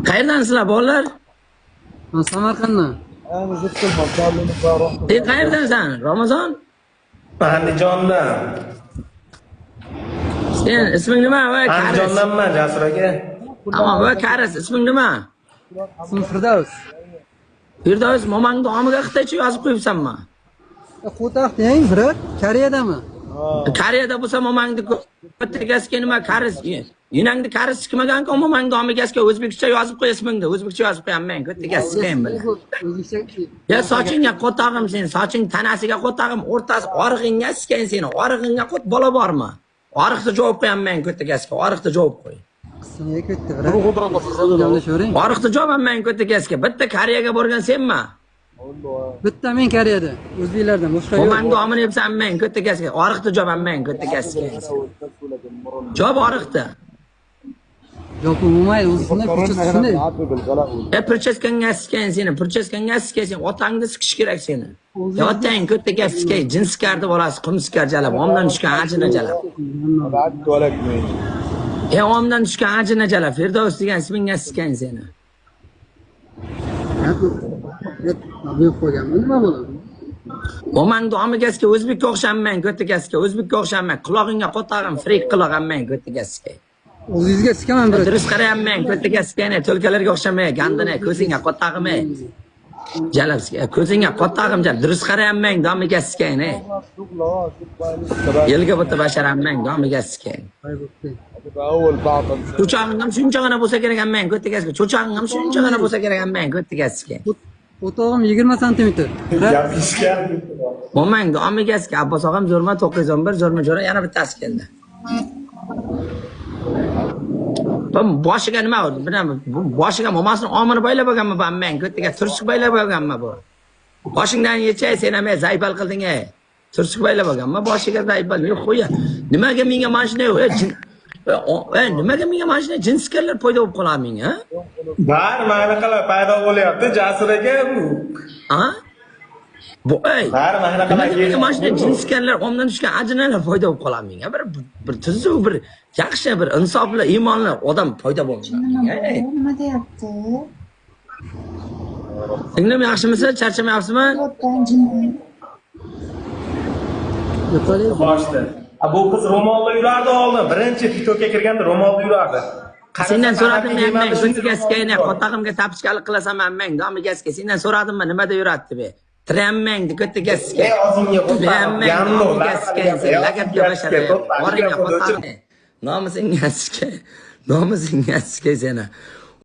Qayerdansizlar bolalar? Ben Samarqanddan. Qayerdansan? Ramazon? Andijondan. Sen isming nima va Karis? Andijondanman Jasur aka. Tamam va Karis isming nima? İsmim Firdavs. Firdavs momang nomiga xitoycha yozib qo'yibsanmi? Qo'taq deng, brat. Koreyadami? Koreyada bo'lsa momangni ko'tagasga nima Karis? Yinangni Karis chiqmagan-ku momang nomiga o'zbekcha yozib qo'y ismingni. O'zbekcha yozib qo'yaman, ko'tagasga ham bilan. O'zbekcha. Ya sochingga qo'tag'im sen, soching tanasiga qo'tag'im, o'rtasi orig'ingga skan seni. Orig'ingga qo't bola bormi? Oriqda javob qo'yaman ko'tagasga, oriqda javob qo'y. Qismiga ketdi, brat. Gaplashavering. Oriqda javobaman ko'tagasga. Bitta Koreyaga borgan senmi? Bitta men Koreyada. O'zbeklardan boshqa yo'q. Momang nomini yepsanman ko'tagasga. Oriqda javobaman ko'tagasga. Javob oriqda. Yo'q, bo'lmaydi. O'zini shunday. Procheskanga skan seni, procheskanga skan sen. Otangni sikish kerak seni. Ya otang ko'tagasga jinskarni bolasi, qumskar jalab, omdan tushgan ajina jalab. Omdan tushgan ajina jalab. Firdavs degan ismingga skan seni. Nima qo'yganman? Nima bo'ladi? Momang nomiga o'zbekka o'xshamayman, ko'tagasga, o'zbekka o'xshamayman. Qulog'ingga qo'tag'im, frik qilganman ko'tagasga. O'zingizga sikaman, brat. Durust qarayapman, ko'tagasga, to'lkalarga o'xshamay, gandini, ko'zingga qo'tag'im. Jalabsga, ko'zingga qo'tag'im jalab. Durust qarayapman, nomiga skani. Yelga bo'ta basharamman, nomiga skani. Cho'chag'im ham shunchagina bo'lsa kerak amman, ko'tagasga. Cho'chag'im ham shunchagina bo'lsa kerak amman, ko'tagasga. O'tog'im 20 sm. Gapishga. Momang nomigasga Abbos og'am zo'rma 911 zo'rma jo'ra yana bittasi keldi. Boshiga nima bo'ldi? Bilaman, boshiga momasini omini boylab olganmi bu ammang? Ko'taga tursuq boylab olganmi bu? Boshingdan yechay, sen ham zaypal qilding ey. Tursuq boylab olganmi? Boshiga zaypal. Yo'q, qo'ya. Nimaga menga mashina yo'q? Nimaga menga mashina jinskarlar paydo bo'lib qoladi menga? Bar mana qilib paydo bo'lyapti Jasur aka bu. Ha? Bu ey. Bar mana qilib menga mashina jinskarlar omdan tushgan ajinalar paydo bo'lib qoladi menga. Bir tuzuq, bir yaxshi, bir insofli, iymonli odam paydo bo'ladi menga. Nima deyapti? Singlim yaxshimisiz? Charchamayapsizmi? boshda. Bu qiz ro'molda yurardi oldin. Birinchi TikTokka kirganda ro'molda yurardi. Sendan so'radim men, ko'tagasga, qotag'imga tapishkalik qilasan men, domigasga. Sendan so'radimmi, nimada yuradi deb. Tirammang ko'tagasga. Og'zingga qo'yamang. Domigasga, lagabga bashara. Oringga qotag'im. Nomusingga sika seni.